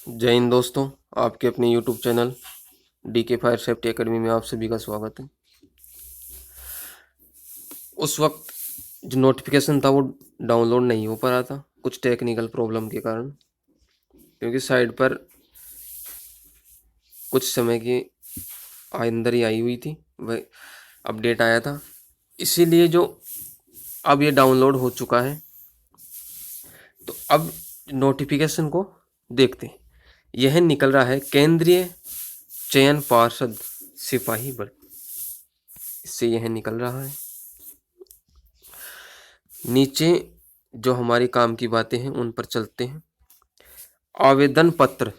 जय हिंद दोस्तों। आपके अपने YouTube channel DK fire safety academy में आप सभी का स्वागत है। उस वक्त जो नोटिफिकेशन था वो डाउनलोड नहीं हो पा रहा था कुछ टेक्निकल प्रॉब्लम के कारण, क्योंकि साइड पर कुछ समय की अंदर ही आई हुई थी, वह अपडेट आया था, इसीलिए जो अब ये डाउनलोड हो चुका है। तो अब नोटिफिकेशन को देखते हैं। यह निकल रहा है केंद्रीय चयन पार्षद सिपाही भर्ती, इससे यह निकल रहा है। नीचे जो हमारी काम की बातें हैं उन पर चलते हैं। आवेदन पत्र,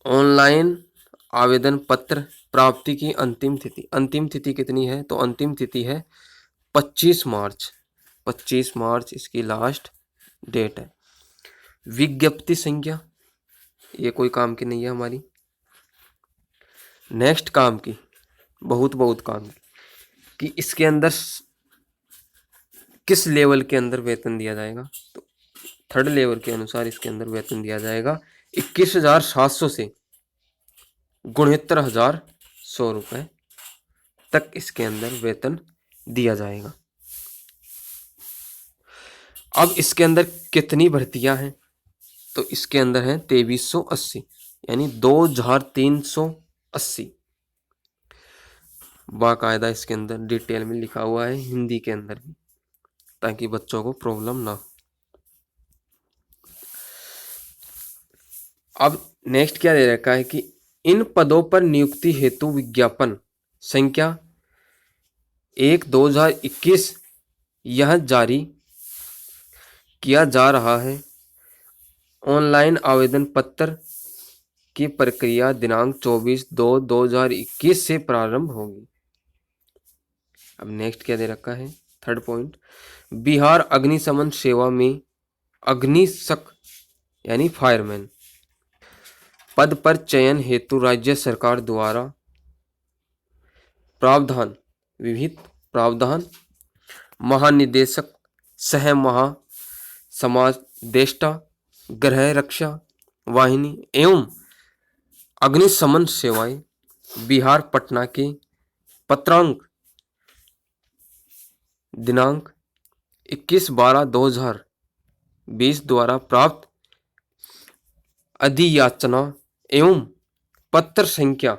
ऑनलाइन आवेदन पत्र प्राप्ति की अंतिम तिथि कितनी है? तो अंतिम तिथि है 25 मार्च। 25 मार्च इसकी लास्ट डेट है। विज्ञप्ति संख्या, ये कोई काम की नहीं है हमारी। नेक्स्ट काम की, बहुत काम की, कि इसके अंदर किस लेवल के अंदर वेतन दिया जाएगा। तो थर्ड लेवल के अनुसार इसके अंदर वेतन दिया जाएगा 21,700 से 69,100 रुपये तक इसके अंदर वेतन दिया जाएगा। अब इसके अंदर कितनी भर्तियां हैं? तो इसके अंदर है 2380, यानी 2380। बाकायदा इसके अंदर डिटेल में लिखा हुआ है हिंदी के अंदर भी, ताकि बच्चों को प्रॉब्लम ना हो। अब नेक्स्ट क्या दे रखा है कि इन पदों पर नियुक्ति हेतु विज्ञापन संख्या 1/2021 यह जारी किया जा रहा है। ऑनलाइन आवेदन पत्र की प्रक्रिया दिनांक 24/2/2021 से प्रारंभ होगी। अब नेक्स्ट क्या दे रखा है? थर्ड पॉइंट, बिहार अग्निशमन सेवा में अग्निशक यानी फायरमैन पद पर चयन हेतु राज्य सरकार द्वारा प्रावधान, विविध प्रावधान, महानिदेशक सह महा समादेष्टा गृह रक्षा वाहिनी एवं अग्निशमन सेवाएं बिहार पटना के पत्रांक दिनांक 21/12/2020 द्वारा प्राप्त अधियाचना एवं पत्र संख्या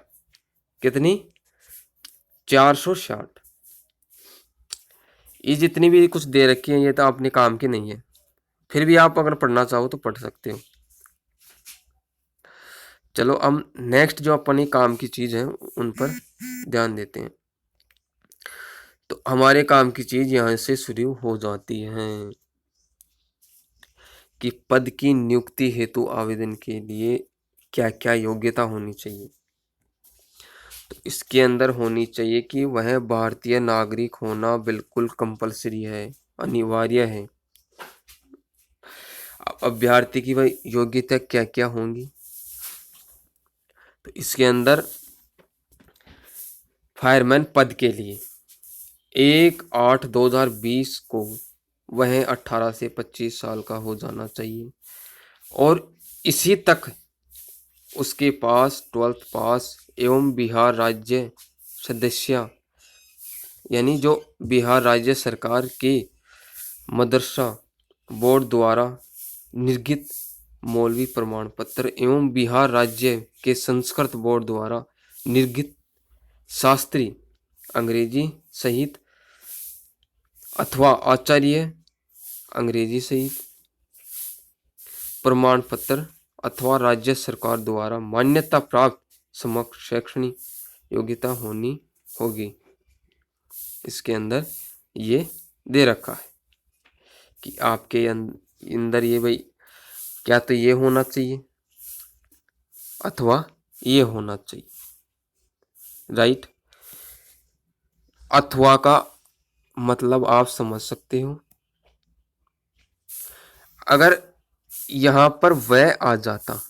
कितनी? 460। ये जितनी भी कुछ दे रखी है ये तो अपने काम की नहीं है, फिर भी आप अगर पढ़ना चाहो तो पढ़ सकते हो। चलो अब नेक्स्ट जो अपनी काम की चीज है उन पर ध्यान देते हैं। तो हमारे काम की चीज यहां से शुरू हो जाती है कि पद की नियुक्ति हेतु आवेदन के लिए क्या क्या योग्यता होनी चाहिए। तो इसके अंदर होनी चाहिए कि वह भारतीय नागरिक होना बिल्कुल कंपलसरी है, अनिवार्य है। अभ्यर्थी की वह योग्यता क्या क्या होंगी? तो इसके अंदर फायरमैन पद के लिए 1/8/2020 को वह 18 से 25 साल का हो जाना चाहिए और इसी तक उसके पास 12th पास एवं बिहार राज्य सदस्य यानी जो बिहार राज्य सरकार के मदरसा बोर्ड द्वारा निर्गत मौलवी प्रमाण पत्र एवं बिहार राज्य के संस्कृत बोर्ड द्वारा निर्गत शास्त्री अंग्रेजी सहित अथवा आचार्य अंग्रेजी सहित प्रमाण पत्र अथवा राज्य सरकार द्वारा मान्यता प्राप्त समग्र शैक्षणिक योग्यता होनी होगी। इसके अंदर ये दे रखा है कि आपके अंदर ये भाई क्या तो ये होना चाहिए अथवा ये होना चाहिए, राइट। अथवा का मतलब आप समझ सकते हो। अगर यहां पर वह आ जाता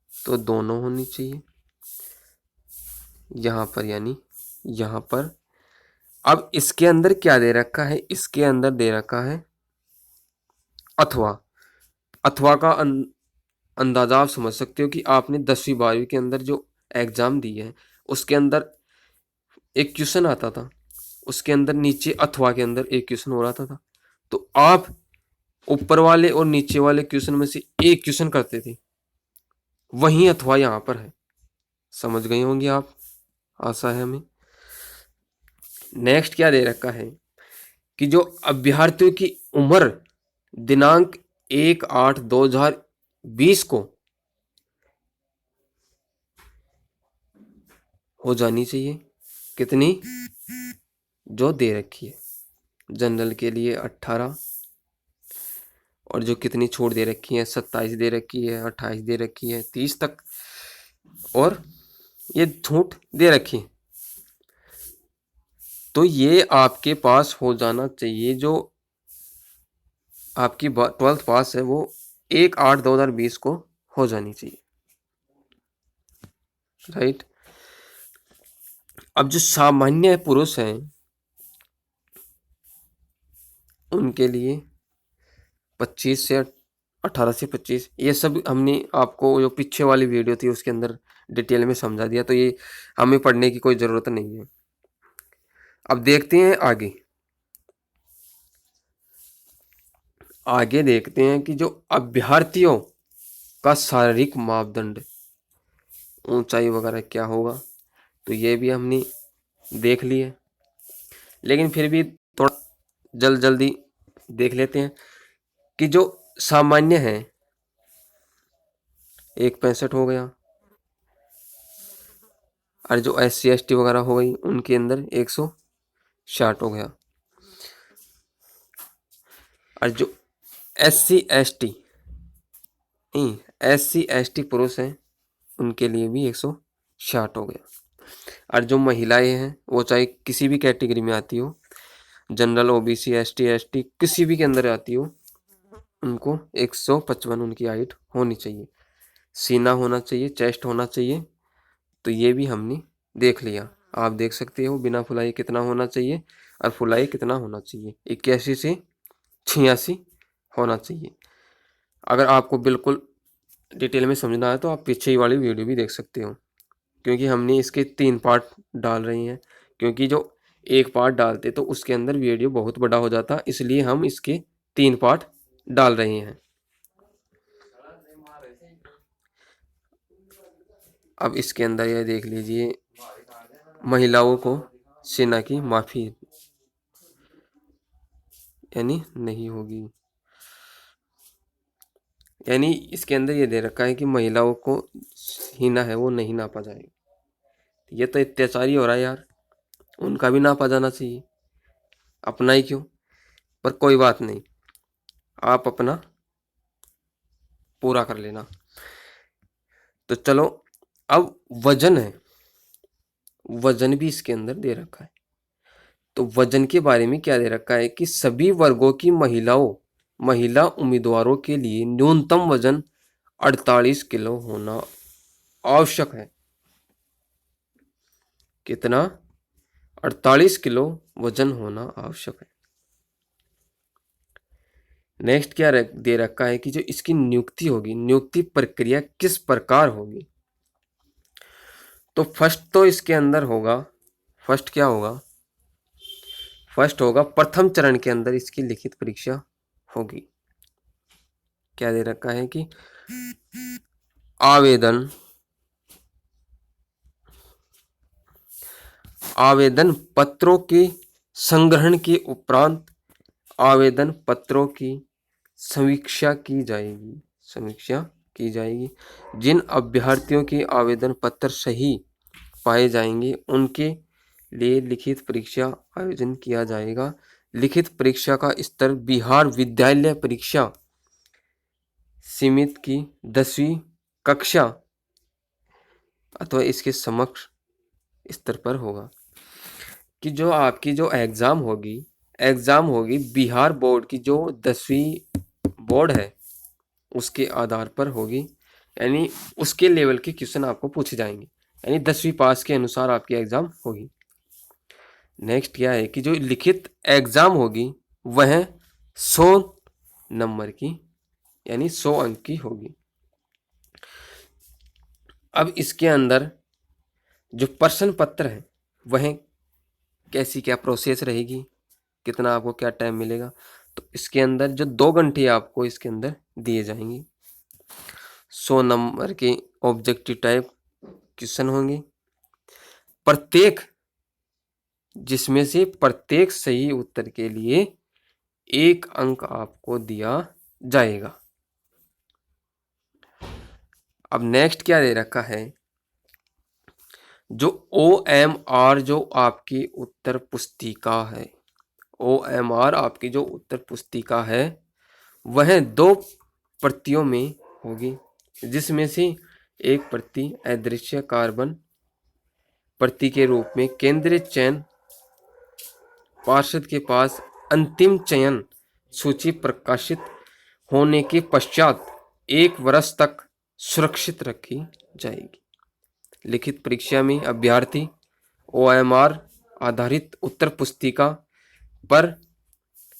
तो दोनों होनी चाहिए यहां पर, यानी यहां पर। अब इसके अंदर क्या दे रखा है? इसके अंदर दे रखा है अथवा। अथवा का अंदाजा आप समझ सकते हो कि आपने 10वीं 12वीं के अंदर जो एग्जाम दी है उसके अंदर एक क्वेश्चन आता था, उसके अंदर नीचे अथवा के अंदर एक क्वेश्चन हो रहा था, तो आप ऊपर वाले और नीचे वाले क्वेश्चन में से एक क्वेश्चन करते थे, वहीं अथवा यहाँ पर है। समझ गए होंगे आप, आशा है हमें। नेक्स्ट क्या दे रखा है कि जो अभ्यर्थियों की उम्र दिनांक 1/8/2020 को हो जानी चाहिए। कितनी? जो दे रखी है। जनरल के लिए 18, और जो कितनी छूट दे रखी है, 27 दे रखी है, 28 दे रखी है, 30 तक, और ये छूट दे रखी है। तो ये आपके पास हो जाना चाहिए, जो आपकी 12th पास है वो 1/8/2020 को हो जानी चाहिए, राइट। अब जो सामान्य पुरुष हैं उनके लिए 25 से 18 से 25, ये सब हमने आपको जो पीछे वाली वीडियो थी उसके अंदर डिटेल में समझा दिया, तो ये हमें पढ़ने की कोई ज़रूरत नहीं है। अब देखते हैं आगे। आगे देखते हैं कि जो अभ्यर्थियों का शारीरिक मापदंड, ऊंचाई वगैरह क्या होगा, तो ये भी हमने देख लिए, लेकिन फिर भी थोड़ा जल्दी देख लेते हैं कि जो सामान्य है 165 हो गया, और जो SC ST वगैरह हो गई उनके अंदर 160 हो गया, और जो SC ST नहीं SC ST पुरुष हैं उनके लिए भी 160 हो गया। और जो महिलाएं हैं वो चाहे किसी भी कैटेगरी में आती हो, जनरल, OBC, ST ST किसी भी के अंदर आती हो, उनको 155 उनकी हाइट होनी चाहिए, सीना होना चाहिए, चेस्ट होना चाहिए। तो ये भी हमने देख लिया। आप देख सकते हो बिना फुलाई कितना होना चाहिए और फुलाई कितना होना चाहिए, 81 से 86 होना चाहिए। अगर आपको बिल्कुल डिटेल में समझना है तो आप पीछे ही वाली वीडियो भी देख सकते हो, क्योंकि हमने इसके 3 पार्ट डाल रहे हैं, क्योंकि जो एक पार्ट डालते तो उसके अंदर वीडियो बहुत बड़ा हो जाता, इसलिए हम इसके 3 पार्ट डाल रहे हैं। अब इसके अंदर यह देख लीजिए, महिलाओं को सेना की माफी यानी नहीं होगी, यानी इसके अंदर ये दे रखा है कि महिलाओं को सीना है वो नहीं नापा जाएगा। ये तो अत्याचारी हो रहा है यार, उनका भी नापा जाना चाहिए, अपना ही क्यों। पर कोई बात नहीं, आप अपना पूरा कर लेना। तो चलो, अब वजन है, वजन भी इसके अंदर दे रखा है। तो वजन के बारे में क्या दे रखा है कि सभी वर्गों की महिला उम्मीदवारों के लिए न्यूनतम वजन 48 किलो होना आवश्यक है। कितना? 48 किलो वजन होना आवश्यक है। नेक्स्ट क्या दे रखा है कि जो इसकी नियुक्ति होगी, नियुक्ति प्रक्रिया किस प्रकार होगी। तो फर्स्ट तो इसके अंदर होगा, फर्स्ट क्या होगा, फर्स्ट होगा प्रथम चरण के अंदर इसकी लिखित परीक्षा होगी। क्या दे रखा है कि आवेदन पत्रों के संग्रहण के उपरांत आवेदन पत्रों की समीक्षा की जाएगी। जिन अभ्यर्थियों के आवेदन पत्र सही पाए जाएंगे उनके लिए लिखित परीक्षा आयोजन किया जाएगा। लिखित परीक्षा का स्तर बिहार विद्यालय परीक्षा समिति की 10वीं कक्षा अथवा इसके समक्ष स्तर पर होगा। कि जो आपकी जो एग्ज़ाम होगी बिहार बोर्ड की जो 10वीं बोर्ड है उसके आधार पर होगी, यानी उसके लेवल के क्वेश्चन आपको पूछे जाएंगे, यानी 10वीं पास के अनुसार आपकी एग्ज़ाम होगी। नेक्स्ट क्या है कि जो लिखित एग्ज़ाम होगी वह 100 नंबर की यानी 100 अंक की होगी। अब इसके अंदर जो प्रश्न पत्र है वह कैसी क्या प्रोसेस रहेगी, कितना आपको क्या टाइम मिलेगा, तो इसके अंदर जो 2 घंटे आपको इसके अंदर दिए जाएंगे। 100 नंबर के ऑब्जेक्टिव टाइप क्वेश्चन होंगे, प्रत्येक जिसमें से प्रत्येक सही उत्तर के लिए 1 अंक आपको दिया जाएगा। अब नेक्स्ट क्या दे रखा है, जो OMR जो आपकी उत्तर पुस्तिका है, OMR आपकी जो उत्तर पुस्तिका है वह 2 प्रतियों में होगी, जिसमें से एक प्रति अदृश्य कार्बन प्रति के रूप में केंद्रीय चयन पार्षद के पास अंतिम चयन सूची प्रकाशित होने के पश्चात 1 वर्ष तक सुरक्षित रखी जाएगी। लिखित परीक्षा में अभ्यर्थी OMR आधारित उत्तर पुस्तिका पर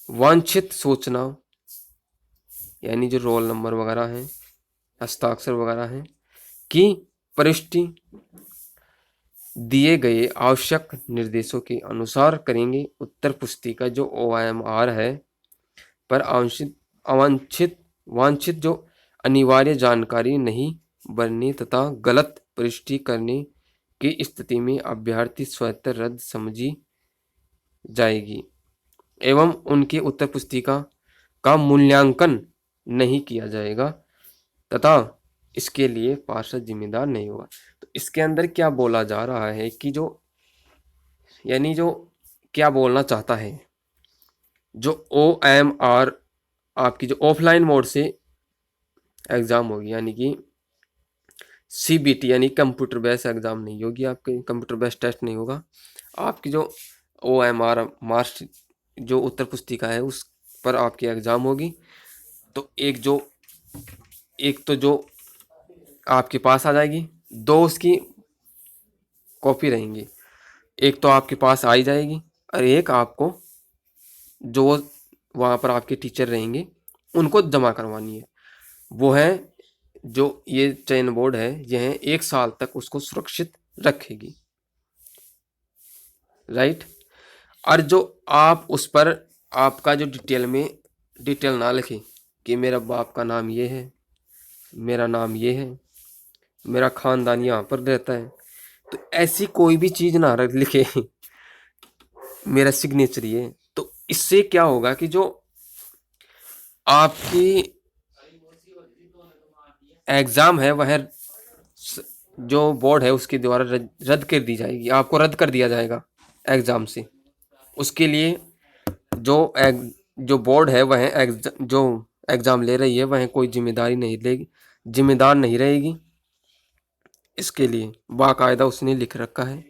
वांछित सूचना यानी जो रोल नंबर वगैरह हैं, हस्ताक्षर वगैरह हैं की प्रविष्टि दिए गए आवश्यक निर्देशों के अनुसार करेंगे। उत्तर पुस्तिका जो OMR है पर वांछित जो अनिवार्य जानकारी नहीं भरने तथा गलत प्रविष्टि करने की स्थिति में अभ्यर्थी स्वतः रद्द समझी जाएगी एवं उनकी उत्तर पुस्तिका का मूल्यांकन नहीं किया जाएगा तथा इसके लिए पार्षद जिम्मेदार नहीं होगा। तो इसके अंदर क्या बोला जा रहा है कि जो यानी जो क्या बोलना चाहता है, जो OMR आपकी जो ऑफलाइन मोड से एग्ज़ाम होगी यानी कि CBT यानी कंप्यूटर बेस्ड एग्ज़ाम नहीं होगी, आपके कंप्यूटर बेस्ड टेस्ट नहीं होगा, आपकी जो OMR मार्क्स जो उत्तर पुस्तिका है उस पर आपकी एग्ज़ाम होगी। तो एक तो जो आपके पास आ जाएगी, 2 उसकी कॉपी रहेंगी, एक तो आपके पास आ ही जाएगी और एक आपको जो वहाँ पर आपके टीचर रहेंगे उनको जमा करवानी है। वो है जो ये चयन बोर्ड है यह 1 साल तक उसको सुरक्षित रखेगी, राइट। और जो आप उस पर आपका जो डिटेल ना लिखें कि मेरा बाप का नाम ये है, मेरा नाम ये है, मेरा खानदान यहाँ पर रहता है, तो ऐसी कोई भी चीज़ ना लिखे मेरा सिग्नेचर ये। तो इससे क्या होगा कि जो आपकी एग्ज़ाम है वह जो बोर्ड है उसके द्वारा रद्द कर दी जाएगी, आपको रद्द कर दिया जाएगा एग्ज़ाम से। उसके लिए जो बोर्ड है वह जो एग्ज़ाम ले रही है वह कोई जिम्मेदार नहीं रहेगी, इसके लिए बाकायदा उसने लिख रखा है।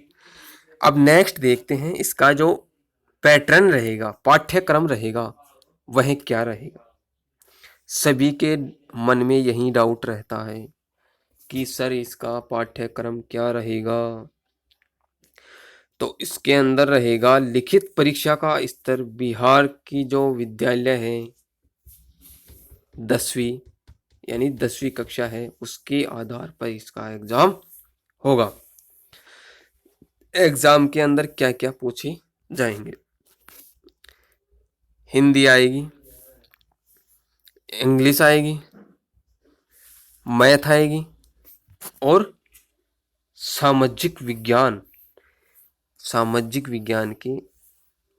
अब नेक्स्ट देखते हैं इसका जो पैटर्न रहेगा, पाठ्यक्रम रहेगा वह क्या रहेगा। सभी के मन में यही डाउट रहता है कि सर इसका पाठ्यक्रम क्या रहेगा। तो इसके अंदर रहेगा लिखित परीक्षा का स्तर बिहार की जो विद्यालय है 10वीं यानी 10वीं कक्षा है उसके आधार पर इसका एग्ज़ाम होगा। एग्ज़ाम के अंदर क्या क्या पूछे जाएंगे, हिंदी आएगी, इंग्लिश आएगी, मैथ आएगी और सामाजिक विज्ञान के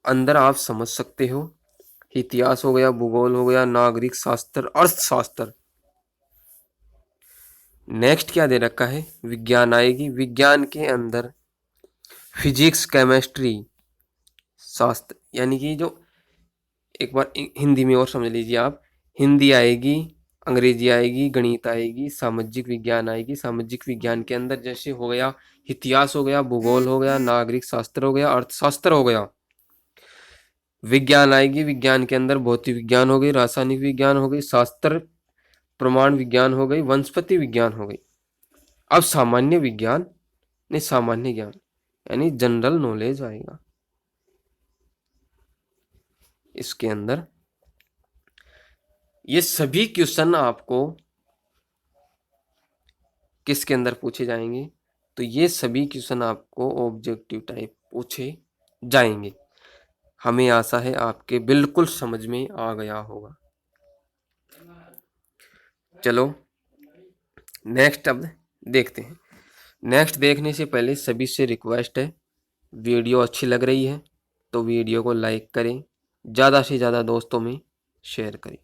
अंदर आप समझ सकते हो इतिहास हो गया, भूगोल हो गया, नागरिक शास्त्र, अर्थशास्त्र। नेक्स्ट क्या दे रखा है, विज्ञान आएगी, विज्ञान के अंदर फिजिक्स, केमिस्ट्री, शास्त्र यानी कि जो एक बार हिंदी में और समझ लीजिए आप, हिंदी आएगी, अंग्रेजी आएगी, गणित आएगी, सामाजिक विज्ञान आएगी। सामाजिक विज्ञान के अंदर जैसे हो गया इतिहास हो गया, भूगोल हो गया, नागरिक शास्त्र हो गया, अर्थशास्त्र हो गया। विज्ञान आएगी, विज्ञान के अंदर भौतिक विज्ञान हो गई, रासायनिक विज्ञान हो गई, शास्त्र प्रमाण विज्ञान हो गई, वनस्पति विज्ञान हो गई। अब सामान्य विज्ञान नहीं, सामान्य ज्ञान यानी जनरल नॉलेज आएगा इसके अंदर। ये सभी क्वेश्चन आपको किसके अंदर पूछे जाएंगे, तो ये सभी क्वेश्चन आपको ऑब्जेक्टिव टाइप पूछे जाएंगे। हमें आशा है आपके बिल्कुल समझ में आ गया होगा। चलो नेक्स्ट अब देखते हैं। नेक्स्ट देखने से पहले सभी से रिक्वेस्ट है, वीडियो अच्छी लग रही है तो वीडियो को लाइक करें, ज़्यादा से ज़्यादा दोस्तों में शेयर करें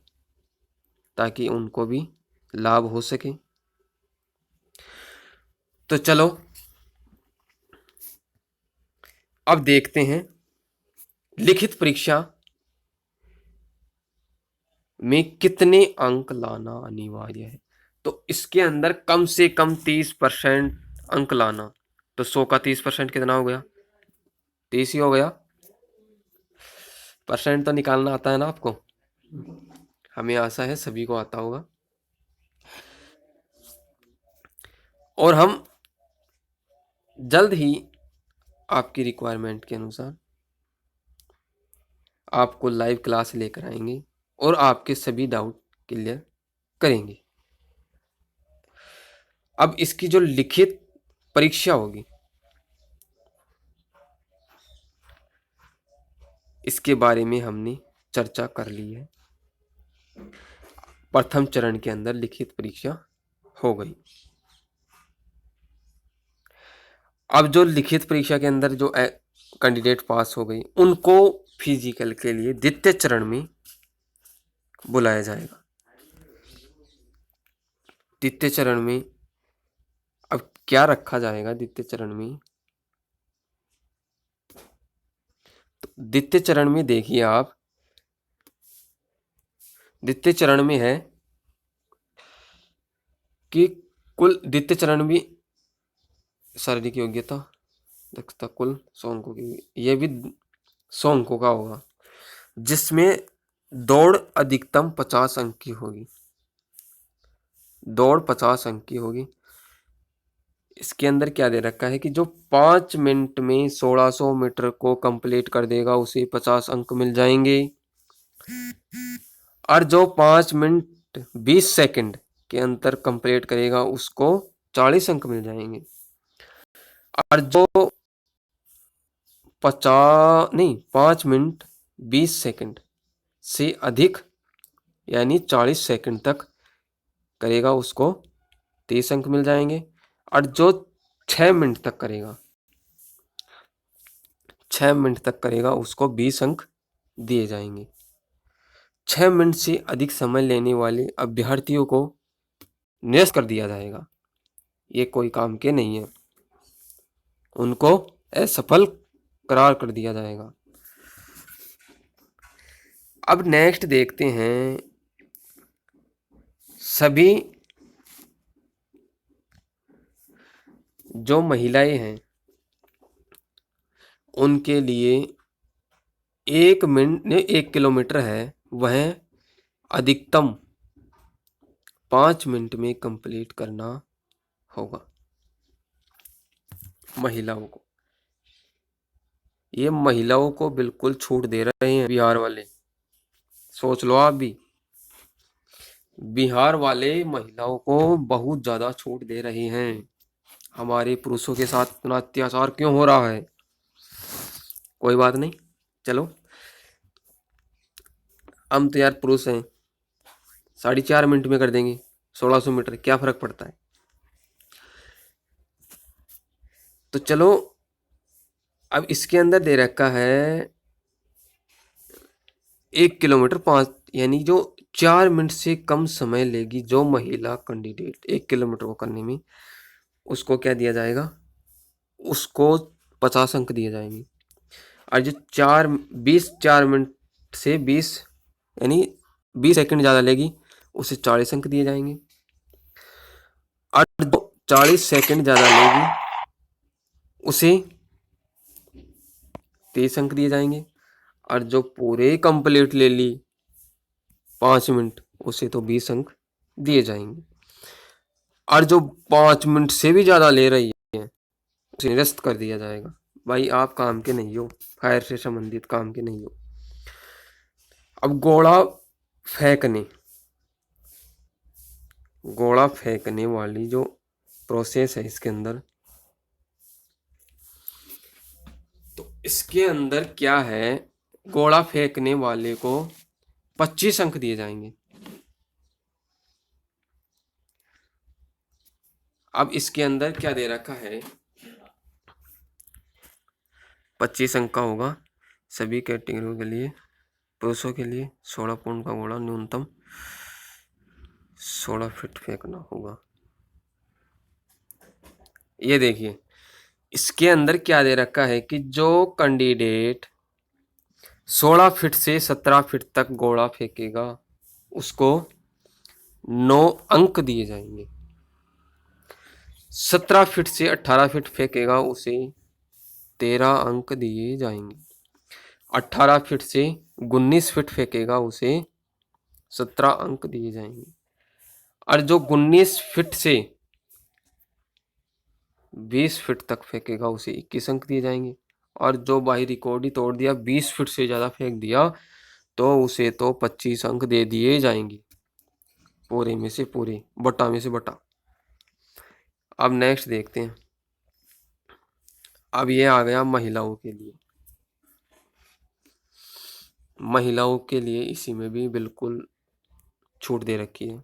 ताकि उनको भी लाभ हो सके। तो चलो अब देखते हैं लिखित परीक्षा में कितने अंक लाना अनिवार्य है। तो इसके अंदर कम से कम 30% अंक लाना। तो 100 का 30% कितना हो गया? 30 ही हो गया। परसेंट तो निकालना आता है ना आपको? हमें आशा है सभी को आता होगा। और हम जल्द ही आपकी रिक्वायरमेंट के अनुसार आपको लाइव क्लास लेकर आएंगे और आपके सभी डाउट क्लियर करेंगे। अब इसकी जो लिखित परीक्षा होगी इसके बारे में हमने चर्चा कर ली है। प्रथम चरण के अंदर लिखित परीक्षा हो गई। अब जो लिखित परीक्षा के अंदर जो कैंडिडेट पास हो गई उनको फिजिकल के लिए द्वितीय चरण में बुलाया जाएगा। द्वितीय चरण में अब क्या रखा जाएगा? द्वितीय चरण में तो द्वितीय चरण में देखिए आप, द्वितीय चरण में है कि कुल द्वितीय चरण में शारीरिक योग्यता दक्षता कुल 100 अंकों की, यह भी 100 अंकों का होगा जिसमें दौड़ अधिकतम 50 अंक की होगी। दौड़ 50 अंक की होगी। इसके अंदर क्या दे रखा है कि जो 5 मिनट में 1600 मीटर को कंप्लीट कर देगा उसे 50 अंक मिल जाएंगे, और जो 5 मिनट 20 सेकंड के अंतर कंप्लीट करेगा उसको 40 अंक मिल जाएंगे, और जो 5 मिनट 20 सेकंड से अधिक यानी 40 सेकंड तक करेगा उसको 30 अंक मिल जाएंगे, और जो 6 मिनट तक करेगा 6 मिनट तक करेगा उसको 20 अंक दिए जाएंगे। 6 मिनट से अधिक समय लेने वाले अभ्यर्थियों को निरस्त कर दिया जाएगा। ये कोई काम के नहीं है, उनको असफल करार कर दिया जाएगा। अब नेक्स्ट देखते हैं सभी जो महिलाएं हैं उनके लिए 1 किलोमीटर है वह अधिकतम 5 मिनट में कंप्लीट करना होगा महिलाओं को। ये महिलाओं को बिल्कुल छूट दे रहे हैं बिहार वाले, सोच लो आप भी। बिहार वाले महिलाओं को बहुत ज़्यादा छूट दे रहे हैं। हमारे पुरुषों के साथ इतना अत्याचार क्यों हो रहा है? कोई बात नहीं, चलो हम तो यार पुरुष हैं, 4.5 मिनट में कर देंगे 1600 मीटर, क्या फर्क पड़ता है। तो चलो अब इसके अंदर दे रखा है 1 किलोमीटर 5 यानी जो 4 मिनट से कम समय लेगी जो महिला कैंडिडेट 1 किलोमीटर को करने में, उसको क्या दिया जाएगा? उसको 50 अंक दिए जाएंगे। और जो 4 मिनट से 20 यानी 20 सेकंड ज़्यादा लेगी उसे 40 अंक दिए जाएंगे, और जो 40 सेकंड ज़्यादा लेगी उसे 30 अंक दिए जाएंगे, और जो पूरे कंप्लीट ले ली 5 मिनट उसे तो 20 अंक दिए जाएंगे, और जो 5 मिनट से भी ज़्यादा ले रही है उसे निरस्त कर दिया जाएगा। भाई आप काम के नहीं हो, फायर से संबंधित काम के नहीं हो। अब गोला फेंकने वाली जो प्रोसेस है इसके अंदर। तो इसके अंदर क्या है, गोला फेंकने वाले को 25 अंक दिए जाएंगे। अब इसके अंदर क्या दे रखा है, 25 अंक का होगा सभी कैटेगरियों के लिए। पुरुषों के लिए 16 पाउंड का गोला न्यूनतम 16 फीट फेंकना होगा। ये देखिए इसके अंदर क्या दे रखा है कि जो कैंडिडेट 16 फीट से 17 फीट तक गोला फेंकेगा उसको 9 अंक दिए जाएंगे। 17 फीट से 18 फीट फेंकेगा उसे 13 अंक दिए जाएंगे। 18 फीट से 19 फीट फेंकेगा उसे 17 अंक दिए जाएंगे। और जो 19 फीट से 20 फीट तक फेंकेगा उसे 21 अंक दिए जाएंगे। और जो भाई रिकॉर्ड ही तोड़ दिया, 20 फीट से ज़्यादा फेंक दिया, तो उसे तो 25 अंक दे दिए जाएंगे, पूरे में से पूरे, बटा में से बटा। अब नेक्स्ट देखते हैं। अब ये आ गया महिलाओं के लिए। महिलाओं के लिए इसी में भी बिल्कुल छूट दे रखी है।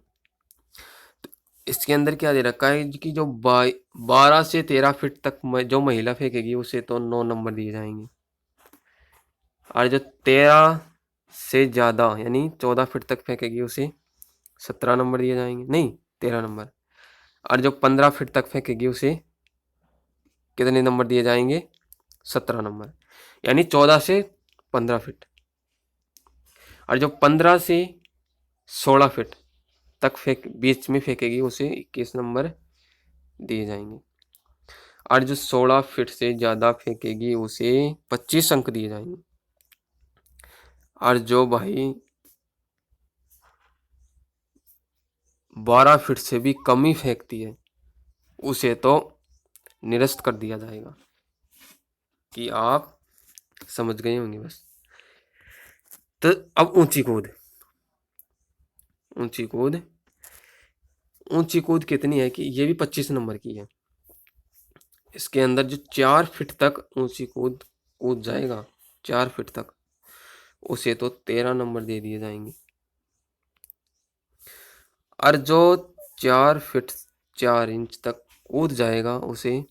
तो इसके अंदर क्या दे रखा है कि जो 12 से 13 फीट तक जो महिला फेंकेगी उसे तो 9 नंबर दिए जाएंगे। और जो 13 से ज़्यादा यानी 14 फीट तक फेंकेगी उसे 17 नंबर दिए जाएंगे, नहीं 13 नंबर। और जो 15 फीट तक फेंकेगी उसे कितने नंबर दिए जाएंगे, 17 नंबर, यानी 14 से 15 फीट। और जो 15 से 16 फीट तक बीच में फेंकेगी उसे 21 नंबर दिए जाएंगे। और जो 16 फीट से ज़्यादा फेंकेगी उसे 25 अंक दिए जाएंगे। और जो भाई 12 फीट से भी कम ही फेंकती है उसे तो निरस्त कर दिया जाएगा। कि आप समझ गए होंगे बस। तो अब ऊंची कूद। ऊंची कूद, ऊंची कूद कितनी है कि ये भी 25 नंबर की है। इसके अंदर जो 4 फीट तक ऊंची कूद कूद जाएगा, 4 फीट तक, उसे तो 13 नंबर दे दिए जाएंगे। और जो 4 फीट 4 इंच तक कूद जाएगा उसे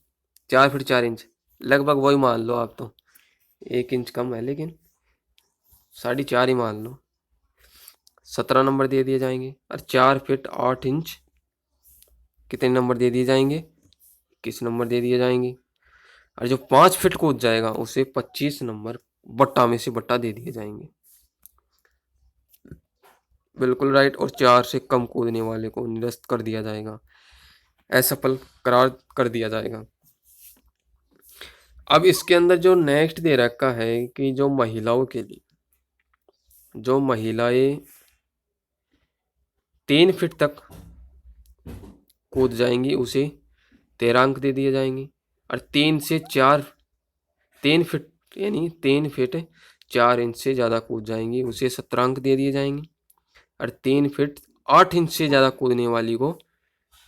4 फीट 4 इंच, लगभग वही मान लो आप, तो 1 इंच कम है लेकिन 4.5 ही मान लो, 17 नंबर दे दिए जाएंगे। और 4 फीट 8 इंच कितने नंबर दे दिए जाएंगे, 21 नंबर दे दिए जाएंगे। और जो 5 फीट कूद जाएगा उसे 25 नंबर बट्टा में से बट्टा दे दिए जाएंगे। बिल्कुल राइट। और 4 से कम कूदने वाले को निरस्त कर दिया जाएगा, असफल करार कर दिया जाएगा। अब इसके अंदर जो नेक्स्ट दे रखा है कि जो महिलाओं के लिए, जो महिलाएं 3 फीट तक कूद जाएंगी उसे 13 अंक दे दिए जाएंगे। और 3 से 4 3 फीट यानी 3 फीट 4 इंच से ज़्यादा कूद जाएंगी उसे 17 अंक दे दिए जाएंगे। और 3 फीट 8 इंच से ज़्यादा कूदने वाली को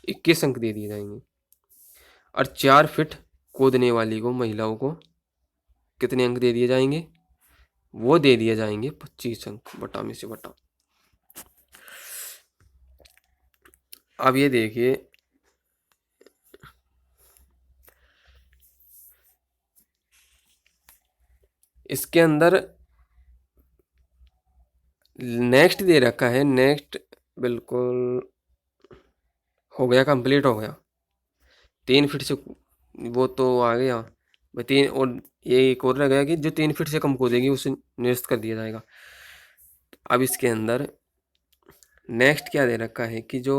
21 अंक दे दिए जाएंगे। और 4 फीट कूदने वाली को महिलाओं को कितने अंक दे दिए जाएंगे, वो दे दिए जाएंगे 25 अंक बटा में से बटा। अब ये देखिए इसके अंदर नेक्स्ट दे रखा है। नेक्स्ट बिल्कुल हो गया, कंप्लीट हो गया। 3 फीट से वो तो आ गया भाई, 3 और ये एक और रह गया कि जो 3 फीट से कम कूदेगी उसे निरस्त कर दिया जाएगा। अब इसके अंदर नेक्स्ट क्या दे रखा है कि जो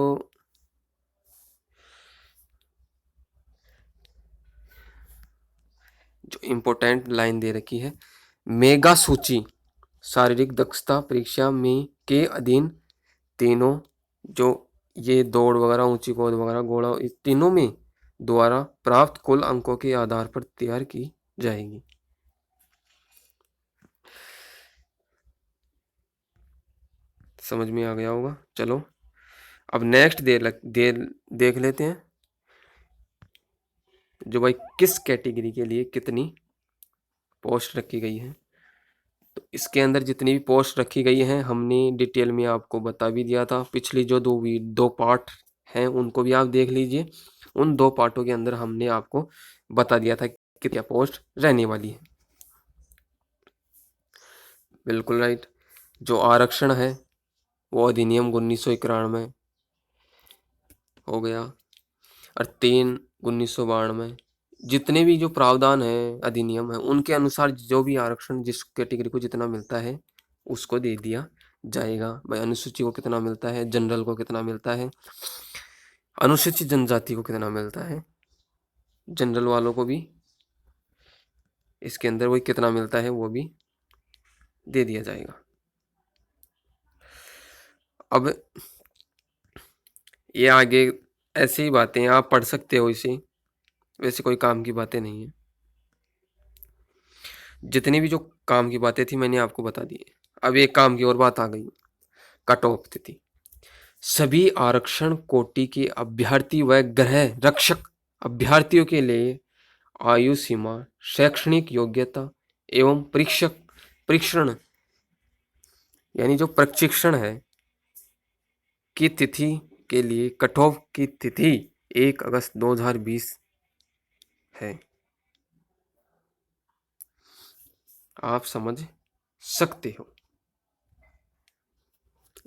इम्पोर्टेंट लाइन दे रखी है, मेगा सूची शारीरिक दक्षता परीक्षा में के अधीन तीनों, जो ये दौड़ वगैरह ऊंची कूद वगैरह घोड़ा, इस तीनों में द्वारा प्राप्त कुल अंकों के आधार पर तैयार की जाएगी। समझ में आ गया होगा। चलो अब नेक्स्ट देख लेते हैं जो भाई किस कैटेगरी के लिए कितनी पोस्ट रखी गई है। तो इसके अंदर जितनी भी पोस्ट रखी गई हैं हमने डिटेल में आपको बता भी दिया था। पिछली जो दो पार्ट हैं उनको भी आप देख लीजिए। उन 2 पार्टों के अंदर हमने आपको बता दिया था कि क्या पोस्ट रहने वाली है। बिल्कुल राइट। जो आरक्षण है वो अधिनियम 1991 हो गया, और 3/1992 जितने भी जो प्रावधान है अधिनियम है उनके अनुसार जो भी आरक्षण जिस कैटेगरी को जितना मिलता है उसको दे दिया जाएगा। भाई अनुसूची को कितना मिलता है, जनरल को कितना मिलता है, अनुसूचित जनजाति को कितना मिलता है, जनरल वालों को भी इसके अंदर वही कितना मिलता है वो भी दे दिया जाएगा। अब ये आगे ऐसी ही बातें आप पढ़ सकते हो इसे, वैसे कोई काम की बातें नहीं है। जितनी भी जो काम की बातें थी मैंने आपको बता दी। अब एक काम की और बात आ गई, कट ऑफ तिथि। सभी आरक्षण कोटि के अभ्यर्थी व गृह रक्षक अभ्यर्थियों के लिए आयु सीमा, शैक्षणिक योग्यता एवं परीक्षण यानी जो प्रशिक्षण है की तिथि के लिए कट ऑफ की तिथि 1 अगस्त 2020 है। आप समझ सकते हो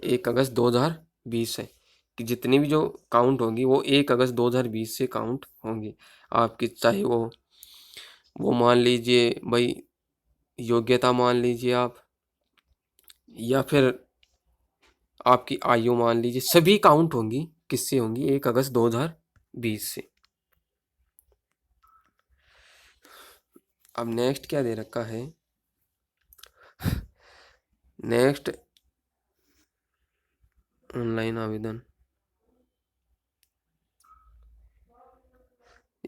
1 अगस्त 2020 है कि जितनी भी जो काउंट होंगी वो 1 अगस्त 2020 से काउंट होंगी आपकी। चाहे वो मान लीजिए भाई योग्यता मान लीजिए आप, या फिर आपकी आयु मान लीजिए, सभी काउंट होंगी किससे होंगी 1 अगस्त 2020 से। अब नेक्स्ट क्या दे रखा है, नेक्स्ट ऑनलाइन आवेदन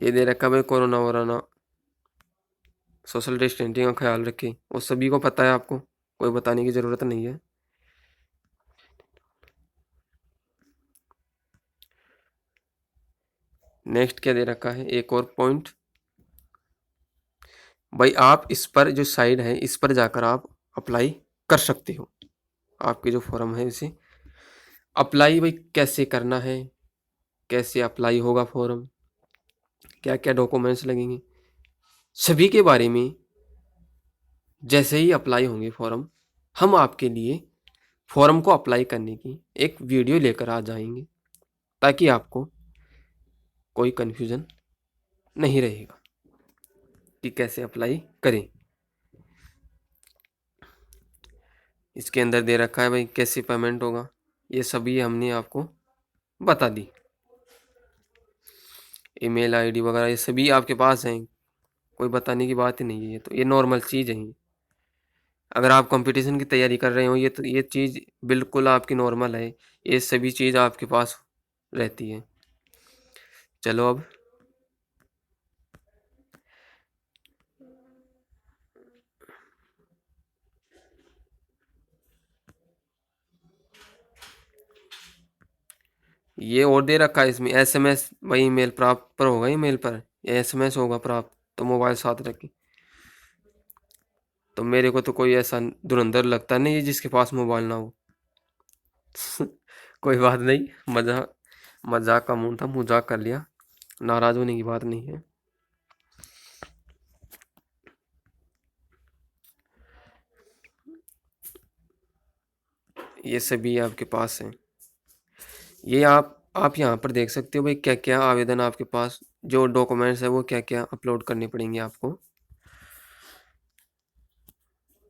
ये दे रखा है कोरोना वोरोना सोशल डिस्टेंसिंग का ख्याल रखें, वो सभी को पता है, आपको कोई बताने की ज़रूरत नहीं है। नेक्स्ट क्या दे रखा है, एक और पॉइंट भाई आप इस पर जो साइड है इस पर जाकर आप अप्लाई कर सकते हो। आपके जो फॉर्म है इसे अप्लाई भाई कैसे करना है, कैसे अप्लाई होगा फॉर्म, क्या क्या डॉक्यूमेंट्स लगेंगे, सभी के बारे में जैसे ही अप्लाई होंगे फॉर्म हम आपके लिए फॉर्म को अप्लाई करने की एक वीडियो लेकर आ जाएंगे, ताकि आपको कोई कन्फ्यूज़न नहीं रहेगा कि कैसे अप्लाई करें। इसके अंदर दे रखा है भाई कैसे पेमेंट होगा, ये सभी हमने आपको बता दी। ईमेल आईडी वगैरह ये सभी आपके पास हैं, कोई बताने की बात ही नहीं है, ये तो ये नॉर्मल चीज़ है। अगर आप कंपटीशन की तैयारी कर रहे हो ये तो ये चीज़ बिल्कुल आपकी नॉर्मल है, ये सभी चीज़ आपके पास रहती है। चलो अब ये और दे रखा है इसमें एसएमएस वही ईमेल प्राप्त पर होगा, ईमेल पर या एसएमएस होगा प्राप्त, तो मोबाइल साथ रखें। तो मेरे को तो कोई ऐसा धुरंधर लगता नहीं है जिसके पास मोबाइल ना हो। कोई बात नहीं, मजाक मजाक का मूड था, मजाक कर लिया, नाराज होने की बात नहीं है। ये सभी आपके पास हैं, ये आप यहाँ पर देख सकते हो भाई क्या क्या आवेदन आपके पास जो डॉक्यूमेंट्स है वो क्या क्या अपलोड करने पड़ेंगे आपको।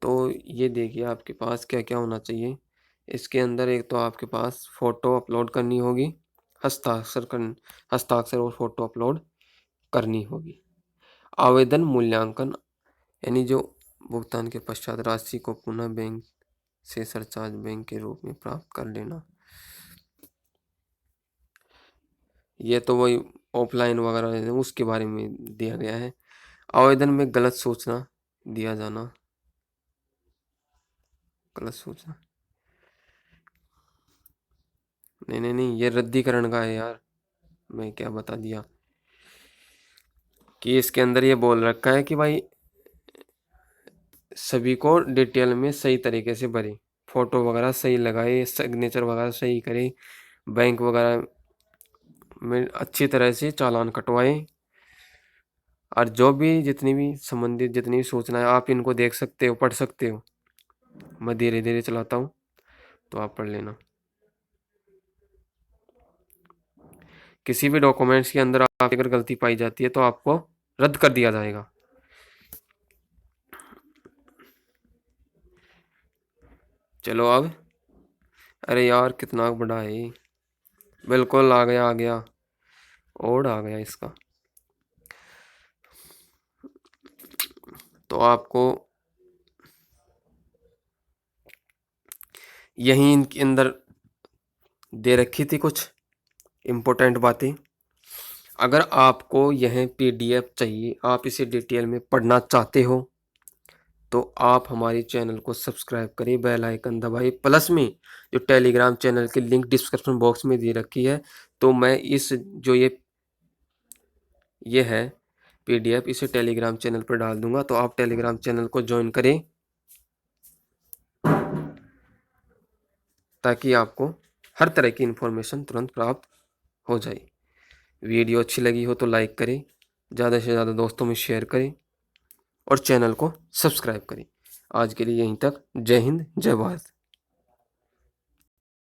तो ये देखिए आपके पास क्या क्या होना चाहिए। इसके अंदर एक तो आपके पास फ़ोटो अपलोड करनी होगी, हस्ताक्षर और फ़ोटो अपलोड करनी होगी। आवेदन मूल्यांकन यानी जो भुगतान के पश्चात राशि को पुनः बैंक से सरचार्ज बैंक के रूप में प्राप्त कर लेना, ये तो वही ऑफलाइन वगैरह है, उसके बारे में दिया गया है। आवेदन में गलत सूचना दिया जाना, गलत सूचना नहीं नहीं नहीं, ये रद्दीकरण का है यार, मैं क्या बता दिया। कि इसके अंदर ये बोल रखा है कि भाई सभी को डिटेल में सही तरीके से भरे, फोटो वगैरह सही लगाए, सिग्नेचर वगैरह सही करे, बैंक वगैरह में अच्छी तरह से चालान कटवाए, और जो भी जितनी भी संबंधित जितनी भी सूचनाएं आप इनको देख सकते हो, पढ़ सकते हो। मैं धीरे धीरे चलाता हूँ तो आप पढ़ लेना। किसी भी डॉक्यूमेंट्स के अंदर आप अगर गलती पाई जाती है तो आपको रद्द कर दिया जाएगा। चलो अब, अरे यार कितना बड़ा है ये। बिल्कुल आ गया, आ गया, और आ गया इसका। तो आपको यहीं इनके अंदर दे रखी थी कुछ इम्पोर्टेंट बातें। अगर आपको यह पीडीएफ चाहिए, आप इसे डिटेल में पढ़ना चाहते हो, तो आप हमारे चैनल को सब्सक्राइब करिए, बेल आइकन दबाइए, प्लस में जो टेलीग्राम चैनल की लिंक डिस्क्रिप्शन बॉक्स में दे रखी है, तो मैं इस जो ये है पीडीएफ, इसे टेलीग्राम चैनल पर डाल दूंगा, तो आप टेलीग्राम चैनल को ज्वाइन करें ताकि आपको हर तरह की इन्फॉर्मेशन तुरंत प्राप्त हो जाए। वीडियो अच्छी लगी हो तो लाइक करें, ज़्यादा से ज़्यादा दोस्तों में शेयर करें और चैनल को सब्सक्राइब करें। आज के लिए यहीं तक। जय हिंद, जय भारत।